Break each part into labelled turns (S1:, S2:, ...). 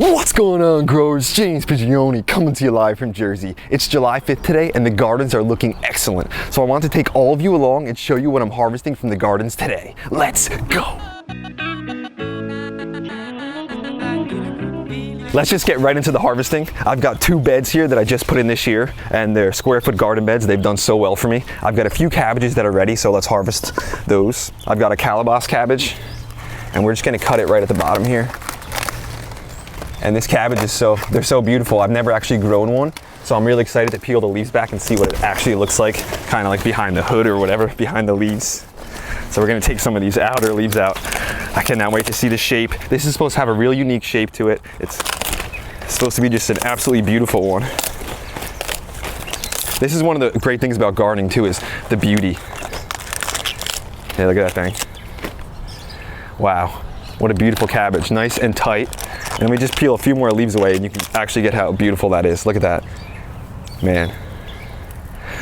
S1: What's going on, growers? James Prigioni coming to you live from Jersey. It's July 5th today and the gardens are looking excellent. So I want to take all of you along and show you what I'm harvesting from the gardens today. Let's go! Let's just get right into the harvesting. I've got 2 beds here that I just put in this year, and they're square foot garden beds. They've done so well for me. I've got a few cabbages that are ready, so let's harvest those. I've got a calabash cabbage, and we're just gonna cut it right at the bottom here. And this cabbage is they're so beautiful. I've never actually grown one, so I'm really excited to peel the leaves back and see what it actually looks like, kind of like behind the hood or whatever, behind the leaves. So we're gonna take some of these outer leaves out. I cannot wait to see the shape. This is supposed to have a really unique shape to it. It's supposed to be just an absolutely beautiful one. This is one of the great things about gardening too, is the beauty. Yeah, look at that thing. Wow, what a beautiful cabbage, nice and tight. And we just peel a few more leaves away and you can actually get how beautiful that is. Look at that, man.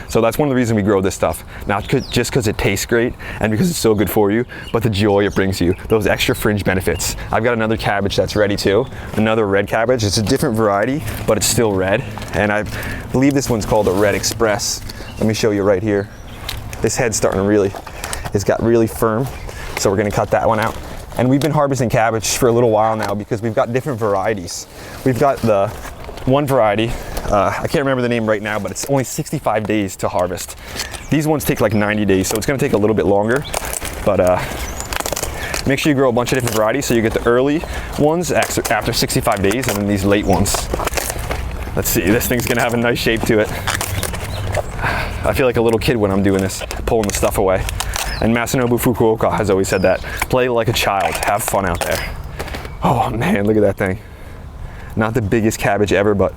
S1: So that's one of the reasons we grow this stuff. Not just because it tastes great and because it's so good for you, but the joy it brings you, those extra fringe benefits. I've got another cabbage that's ready too, another red cabbage. It's a different variety, but it's still red. And I believe this one's called a Red Express. Let me show you right here. This head's starting to it's got really firm. So we're gonna cut that one out. And we've been harvesting cabbage for a little while now because we've got different varieties. We've got the one variety, I can't remember the name right now, but it's only 65 days to harvest. These ones take like 90 days, so it's gonna take a little bit longer, but make sure you grow a bunch of different varieties so you get the early ones after 65 days and then these late ones. Let's see, this thing's gonna have a nice shape to it. I feel like a little kid when I'm doing this, pulling the stuff away. And Masanobu Fukuoka has always said that, play like a child, have fun out there. Oh man, look at that thing. Not the biggest cabbage ever, but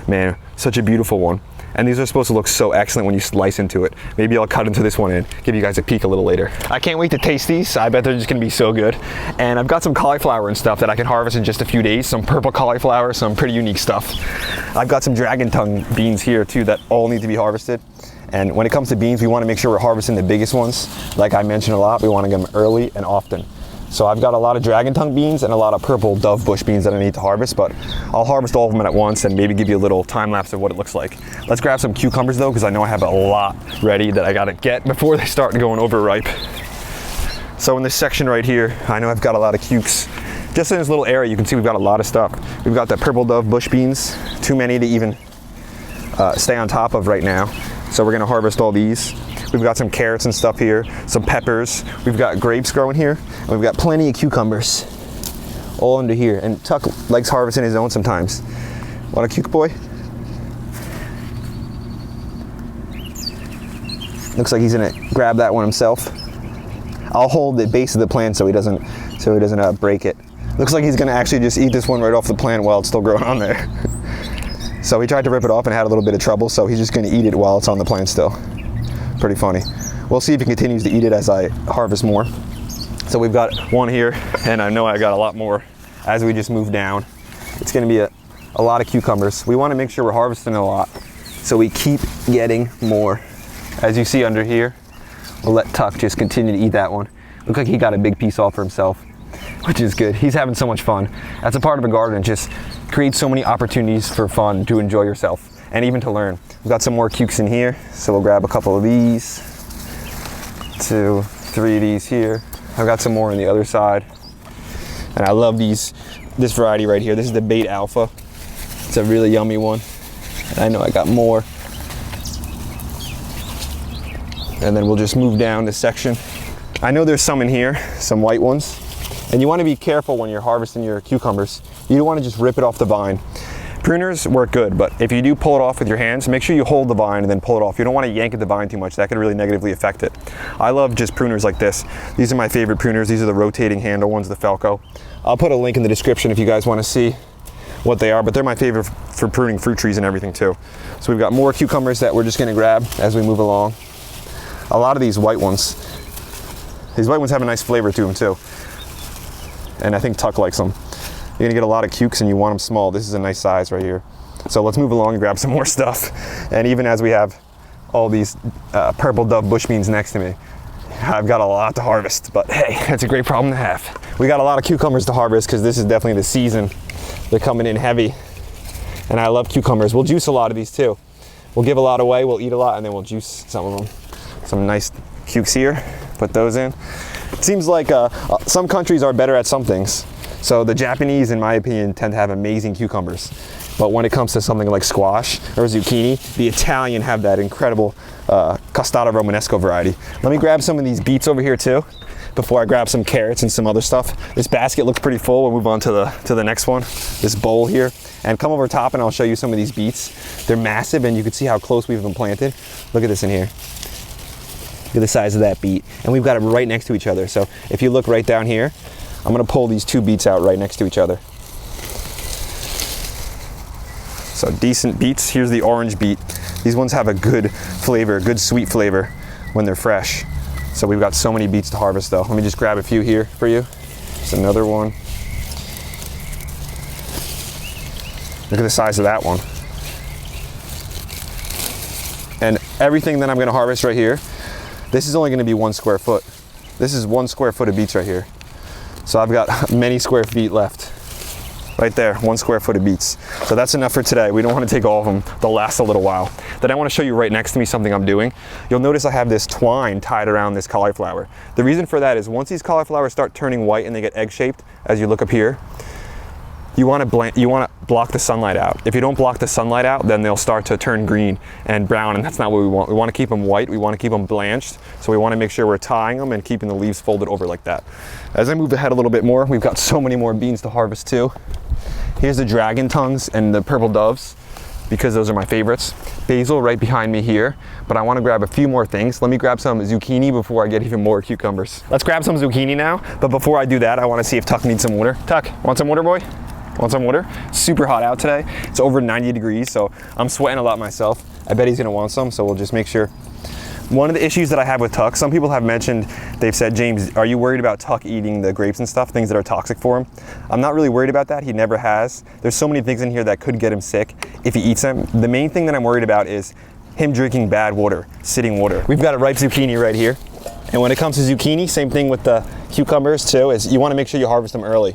S1: man, such a beautiful one. And these are supposed to look so excellent when you slice into it. Maybe I'll cut into this one and give you guys a peek a little later. I can't wait to taste these. I bet they're just gonna be so good. And I've got some cauliflower and stuff that I can harvest in just a few days. Some purple cauliflower, some pretty unique stuff. I've got some dragon tongue beans here too that all need to be harvested. And when it comes to beans, we want to make sure we're harvesting the biggest ones. Like I mentioned a lot, we want to get them early and often. So I've got a lot of dragon tongue beans and a lot of purple dove bush beans that I need to harvest, but I'll harvest all of them at once and maybe give you a little time lapse of what it looks like. Let's grab some cucumbers though, because I know I have a lot ready that I gotta get before they start going overripe. So in this section right here, I know I've got a lot of cukes. Just in this little area, you can see we've got a lot of stuff. We've got the purple dove bush beans, too many to even stay on top of right now. So we're gonna harvest all these. We've got some carrots and stuff here, some peppers. We've got grapes growing here, and we've got plenty of cucumbers all under here. And Tuck likes harvesting his own sometimes. Want a cuke boy? Looks like he's gonna grab that one himself. I'll hold the base of the plant so he doesn't break it. Looks like he's gonna actually just eat this one right off the plant while it's still growing on there. So he tried to rip it off and had a little bit of trouble, so he's just gonna eat it while it's on the plant still. Pretty funny. We'll see if he continues to eat it as I harvest more. So we've got one here, and I know I got a lot more as we just move down. It's gonna be a lot of cucumbers. We wanna make sure we're harvesting a lot, so we keep getting more. As you see under here, we'll let Tuck just continue to eat that one. Looks like he got a big piece off for himself, which is good. He's having so much fun. That's a part of a garden, just creates so many opportunities for fun to enjoy yourself and even to learn. We've got some more cukes in here, so we'll grab a couple of these, 2, 3 of these here. I've got some more on the other side. And I love this variety right here. This is the Bait Alpha. It's a really yummy one. And I know I got more. And then we'll just move down this section. I know there's some in here, some white ones. And you want to be careful when you're harvesting your cucumbers. You don't want to just rip it off the vine. Pruners work good, but if you do pull it off with your hands, make sure you hold the vine and then pull it off. You don't want to yank at the vine too much. That could really negatively affect it. I love just pruners like this. These are my favorite pruners. These are the rotating handle ones, the Falco. I'll put a link in the description if you guys want to see what they are, but they're my favorite for pruning fruit trees and everything too. So we've got more cucumbers that we're just going to grab as we move along. A lot of these white ones have a nice flavor to them too. And I think Tuck likes them. You're gonna get a lot of cukes and you want them small. This is a nice size right here. So let's move along and grab some more stuff. And even as we have all these purple dove bush beans next to me, I've got a lot to harvest, but hey, that's a great problem to have. We got a lot of cucumbers to harvest because this is definitely the season. They're coming in heavy, and I love cucumbers. We'll juice a lot of these too. We'll give a lot away, we'll eat a lot, and then we'll juice some of them. Some nice cukes here, put those in. It seems like some countries are better at some things. So the Japanese, in my opinion, tend to have amazing cucumbers. But when it comes to something like squash or zucchini, the Italian have that incredible Costata Romanesco variety. Let me grab some of these beets over here too, before I grab some carrots and some other stuff. This basket looks pretty full. We'll move on to the next one, this bowl here. And come over top and I'll show you some of these beets. They're massive and you can see how close we've been planted. Look at this in here. Look at the size of that beet. And we've got them right next to each other. So if you look right down here, I'm gonna pull these two beets out right next to each other. So decent beets. Here's the orange beet. These ones have a good flavor, a good sweet flavor when they're fresh. So we've got so many beets to harvest though. Let me just grab a few here for you. There's another one. Look at the size of that one. And everything that I'm gonna harvest right here, this is only gonna be 1 square foot. This is 1 square foot of beets right here. So I've got many square feet left. Right there, 1 square foot of beets. So that's enough for today. We don't want to take all of them. They'll last a little while. Then I want to show you right next to me something I'm doing. You'll notice I have this twine tied around this cauliflower. The reason for that is once these cauliflowers start turning white and they get egg-shaped, as you look up here, you want to block the sunlight out. If you don't block the sunlight out, then they'll start to turn green and brown, and that's not what we want. We want to keep them white. We want to keep them blanched. So we want to make sure we're tying them and keeping the leaves folded over like that. As I move ahead a little bit more, we've got so many more beans to harvest too. Here's the dragon tongues and the purple doves, because those are my favorites. Basil right behind me here, but I want to grab a few more things. Let me grab some zucchini before I get even more cucumbers. Let's grab some zucchini now, but before I do that, I want to see if Tuck needs some water. Tuck, want some water, boy? Want some water? Super hot out today. It's over 90 degrees, so I'm sweating a lot myself. I bet he's gonna want some, so we'll just make sure. One of the issues that I have with Tuck, some people have mentioned, they've said, James, are you worried about Tuck eating the grapes and stuff, things that are toxic for him? I'm not really worried about that. He never has. There's so many things in here that could get him sick if he eats them. The main thing that I'm worried about is him drinking bad water, sitting water. We've got a ripe zucchini right here. And when it comes to zucchini, same thing with the cucumbers too, is you wanna make sure you harvest them early.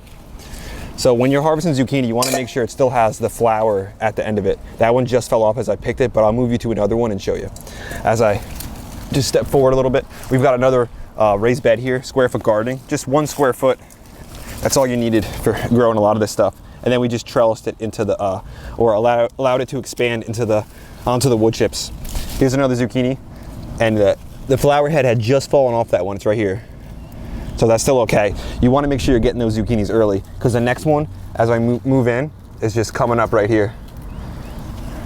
S1: So when you're harvesting zucchini, you want to make sure it still has the flower at the end of it. That one just fell off as I picked it, but I'll move you to another one and show you. As I just step forward a little bit, we've got another raised bed here, square foot gardening, just 1 square foot. That's all you needed for growing a lot of this stuff. And then we just trellised it into the, or allowed it to expand into onto the wood chips. Here's another zucchini, and the flower head had just fallen off that one. It's right here. So that's still okay. You want to make sure you're getting those zucchinis early, because the next one, as I move in, is just coming up right here.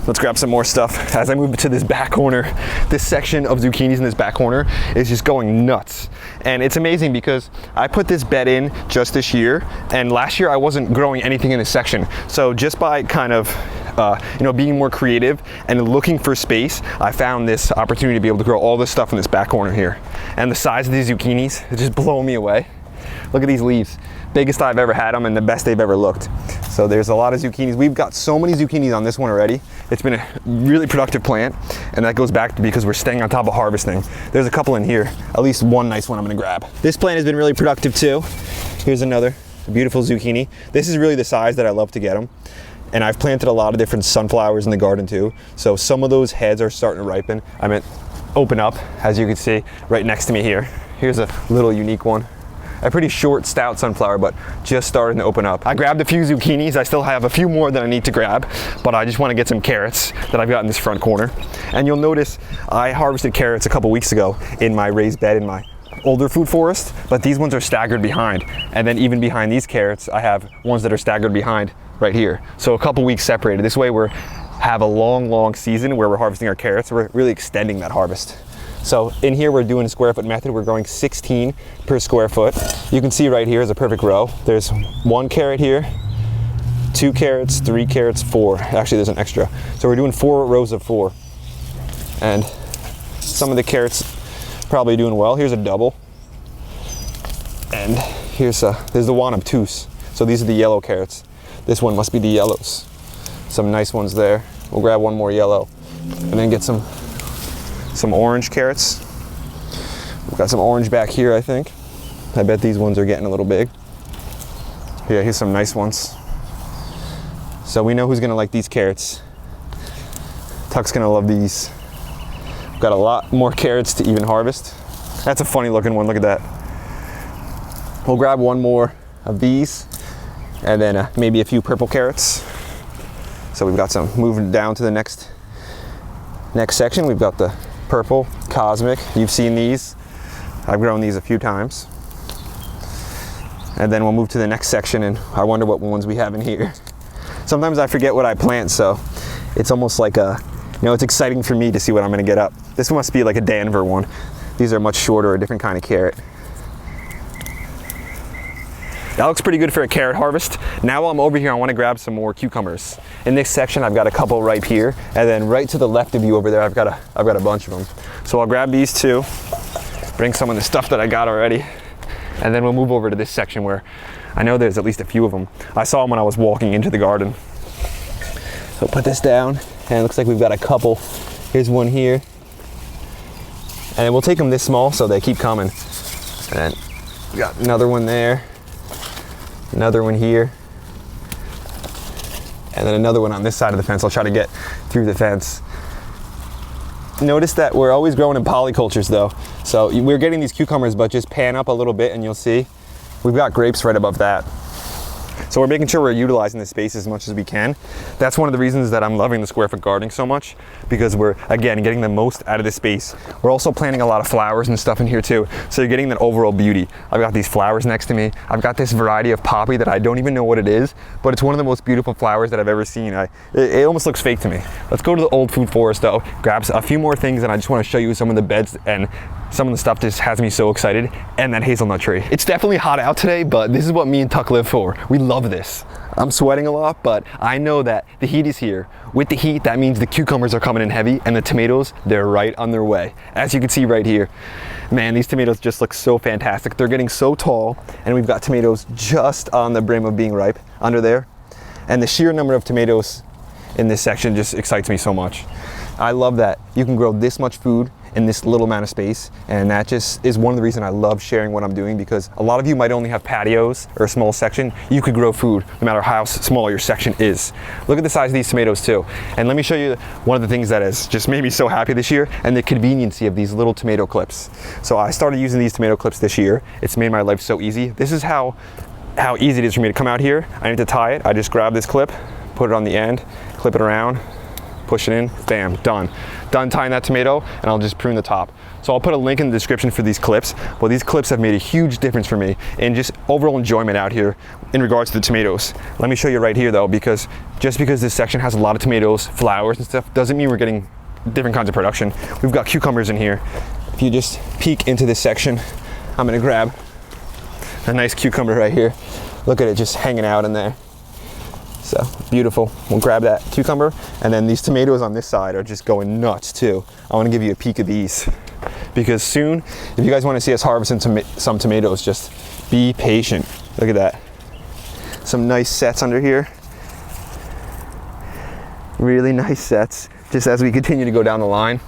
S1: Let's grab some more stuff. As I move to this back corner, this section of zucchinis in this back corner is just going nuts. And it's amazing because I put this bed in just this year, and last year I wasn't growing anything in this section. So just by kind of being more creative and looking for space, I found this opportunity to be able to grow all this stuff in this back corner here. And the size of these zucchinis is just blowing me away. Look at these leaves. Biggest I've ever had them and the best they've ever looked. So there's a lot of zucchinis. We've got so many zucchinis on this one already. It's been a really productive plant, and that goes back to because we're staying on top of harvesting. There's a couple in here, at least one nice one I'm gonna grab. This plant has been really productive too. Here's another beautiful zucchini. This is really the size that I love to get them. And I've planted a lot of different sunflowers in the garden too. So some of those heads are starting to ripen. I meant open up, as you can see right next to me here. Here's a little unique one. A pretty short, stout sunflower, but just starting to open up. I grabbed a few zucchinis. I still have a few more that I need to grab, but I just want to get some carrots that I've got in this front corner. And you'll notice I harvested carrots a couple weeks ago in my raised bed in my older food forest, but these ones are staggered behind. And then even behind these carrots, I have ones that are staggered behind right here. So a couple weeks separated. This way we have a long season where we're harvesting our carrots. We're really extending that harvest. So in here we're doing a square foot method. We're growing 16 per square foot. You can see right here is a perfect row. There's 1 carrot here, 2 carrots, 3 carrots, 4. Actually there's an extra. So we're doing 4 rows of 4. And some of the carrots probably doing well. Here's a double. And there's the one obtuse. So these are the yellow carrots. This one must be the yellows. Some nice ones there. We'll grab one more yellow and then get some orange carrots. We've got some orange back here, I think. I bet these ones are getting a little big. Yeah, here's some nice ones. So we know who's gonna like these carrots. Tuck's gonna love these. We've got a lot more carrots to even harvest. That's a funny looking one, look at that. We'll grab one more of these and then maybe a few purple carrots. So we've got some. Moving down to the next section, we've got the purple cosmic. You've seen these. I've grown these a few times. And then we'll move to the next section, and I wonder what ones we have in here. Sometimes I forget what I plant, so it's almost like it's exciting for me to see what I'm gonna get up. This must be like a Denver one. These are much shorter, a different kind of carrot. That looks pretty good for a carrot harvest. Now while I'm over here, I want to grab some more cucumbers. In this section, I've got a couple ripe here, and then right to the left of you over there, I've got a bunch of them. So I'll grab these two, bring some of the stuff that I got already, and then we'll move over to this section where I know there's at least a few of them. I saw them when I was walking into the garden. So put this down, and it looks like we've got a couple. Here's one here, and we'll take them this small so they keep coming. And then we got another one there. Another one here, and then another one on this side of the fence. I'll try to get through the fence. Notice that we're always growing in polycultures though. So we're getting these cucumbers, but just pan up a little bit and you'll see we've got grapes right above that. So we're making sure we're utilizing the space as much as we can. That's one of the reasons that I'm loving the square foot gardening so much, because we're, again, getting the most out of the space. We're also planting a lot of flowers and stuff in here too, so you're getting that overall beauty. I've got these flowers next to me. I've got this variety of poppy that I don't even know what it is, but it's one of the most beautiful flowers that I've ever seen. It almost looks fake to me. Let's go to the old food forest though, grab a few more things, and I just want to show you some of the beds and some of the stuff just has me so excited, and that hazelnut tree. It's definitely hot out today, but this is what me and Tuck live for. We love this. I'm sweating a lot, but I know that the heat is here. With the heat, that means the cucumbers are coming in heavy, and the tomatoes, they're right on their way. As you can see right here, man, these tomatoes just look so fantastic. They're getting so tall, and we've got tomatoes just on the brim of being ripe under there. And the sheer number of tomatoes in this section just excites me so much. I love that you can grow this much food in this little amount of space, and that just is one of the reasons I love sharing what I'm doing, because a lot of you might only have patios or a small section. You could grow food no matter how small your section is. Look at the size of these tomatoes too, and let me show you one of the things that has just made me so happy this year, and the conveniency of these little tomato clips. So I started using these tomato clips this year. It's made my life so easy. This is how easy it is for me to come out here. I need to tie it. I just grab this clip, put it on the end, clip it around, push it in, bam, done. Done tying that tomato, and I'll just prune the top. So I'll put a link in the description for these clips. Well, these clips have made a huge difference for me in just overall enjoyment out here in regards to the tomatoes. Let me show you right here though, because just because this section has a lot of tomatoes, flowers and stuff, doesn't mean we're getting different kinds of production. We've got cucumbers in here. If you just peek into this section, I'm gonna grab a nice cucumber right here. Look at it just hanging out in there. So beautiful. We'll grab that cucumber, and then these tomatoes on this side are just going nuts too. I want to give you a peek of these, because soon, if you guys want to see us harvesting some tomatoes, just be patient. Look at that. Some nice sets under here. Really nice sets, just as we continue to go down the line.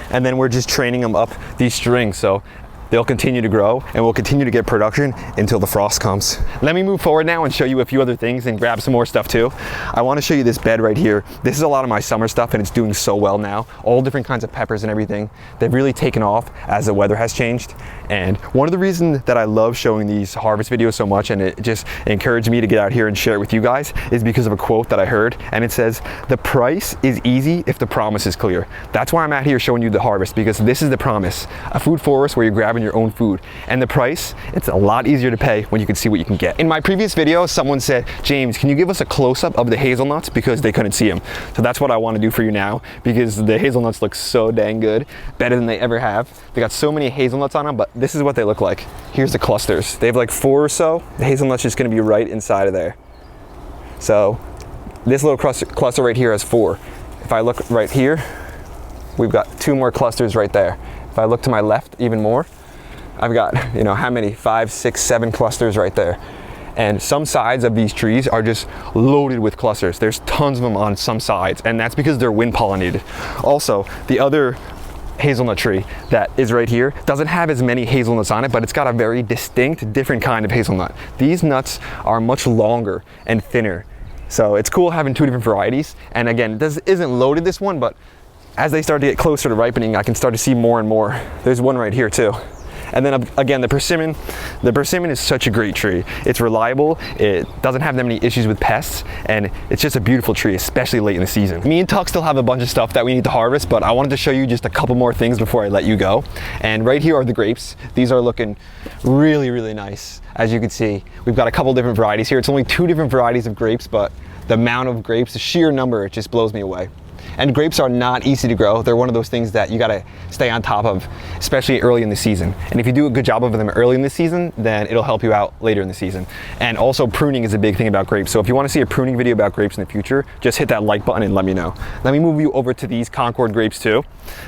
S1: And then we're just training them up these strings, so they'll continue to grow, and we'll continue to get production until the frost comes. Let me move forward now and show you a few other things and grab some more stuff too. I want to show you this bed right here. This is a lot of my summer stuff, and it's doing so well now. All different kinds of peppers and everything. They've really taken off as the weather has changed. And one of the reasons that I love showing these harvest videos so much, and it just encouraged me to get out here and share it with you guys, is because of a quote that I heard, and it says, "The price is easy if the promise is clear." That's why I'm out here showing you the harvest, because this is the promise. A food forest where you're grabbing your own food, and the price, it's a lot easier to pay when you can see what you can get. In my previous video, someone said, "James, can you give us a close-up of the hazelnuts?" because they couldn't see them. So that's what I want to do for you now, because the hazelnuts look so dang good, better than they ever have. They got so many hazelnuts on them, but this is what they look like. Here's the clusters. They have like 4 or so. The hazelnut's just going to be right inside of there. So this little cluster right here has 4. If I look right here, we've got 2 more clusters right there. If I look to my left, even more, I've got, how many? 5, 6, 7 clusters right there. And some sides of these trees are just loaded with clusters. There's tons of them on some sides, and that's because they're wind pollinated. Also, the other hazelnut tree that is right here doesn't have as many hazelnuts on it, but it's got a very distinct, different kind of hazelnut. These nuts are much longer and thinner. So it's cool having two different varieties. And again, this isn't loaded, this one, but as they start to get closer to ripening, I can start to see more and more. There's one right here too. And then again, the persimmon is such a great tree. It's reliable, it doesn't have that many issues with pests, and it's just a beautiful tree, especially late in the season. Me and Tuck still have a bunch of stuff that we need to harvest, but I wanted to show you just a couple more things before I let you go. And right here are the grapes. These are looking really, really nice. As you can see, we've got a couple different varieties here. It's only 2 different varieties of grapes, but the amount of grapes, the sheer number, it just blows me away. And grapes are not easy to grow. They're one of those things that you gotta stay on top of, especially early in the season. And if you do a good job of them early in the season, then it'll help you out later in the season. And also pruning is a big thing about grapes. So if you wanna see a pruning video about grapes in the future, just hit that like button and let me know. Let me move you over to these Concord grapes too.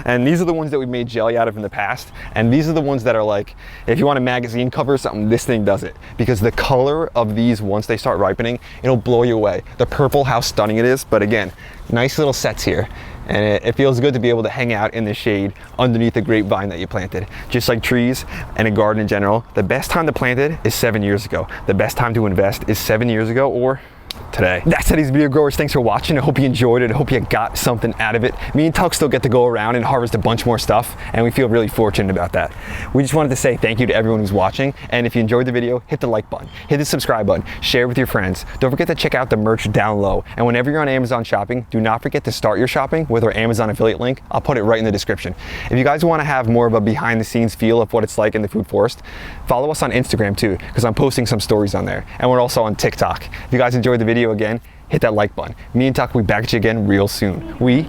S1: And these are the ones that we've made jelly out of in the past. And these are the ones that are like, if you want a magazine cover or something, this thing does it. Because the color of these, once they start ripening, it'll blow you away. The purple, how stunning it is. But again, nice little sets here. And it feels good to be able to hang out in the shade underneath the grapevine that you planted. Just like trees and a garden in general, the best time to plant it is 7 years ago. The best time to invest is 7 years ago or today. That's it, these video growers. Thanks for watching. I hope you enjoyed it. I hope you got something out of it. Me and Tuck still get to go around and harvest a bunch more stuff, and we feel really fortunate about that. We just wanted to say thank you to everyone who's watching, and if you enjoyed the video, hit the like button, hit the subscribe button, share with your friends. Don't forget to check out the merch down low, and whenever you're on Amazon shopping, do not forget to start your shopping with our Amazon affiliate link. I'll put it right in the description. If you guys want to have more of a behind the scenes feel of what it's like in the food forest, follow us on Instagram too, because I'm posting some stories on there, and we're also on TikTok. If you guys enjoyed the video, again, hit that like button. Me and Tuck will be back at you again real soon. We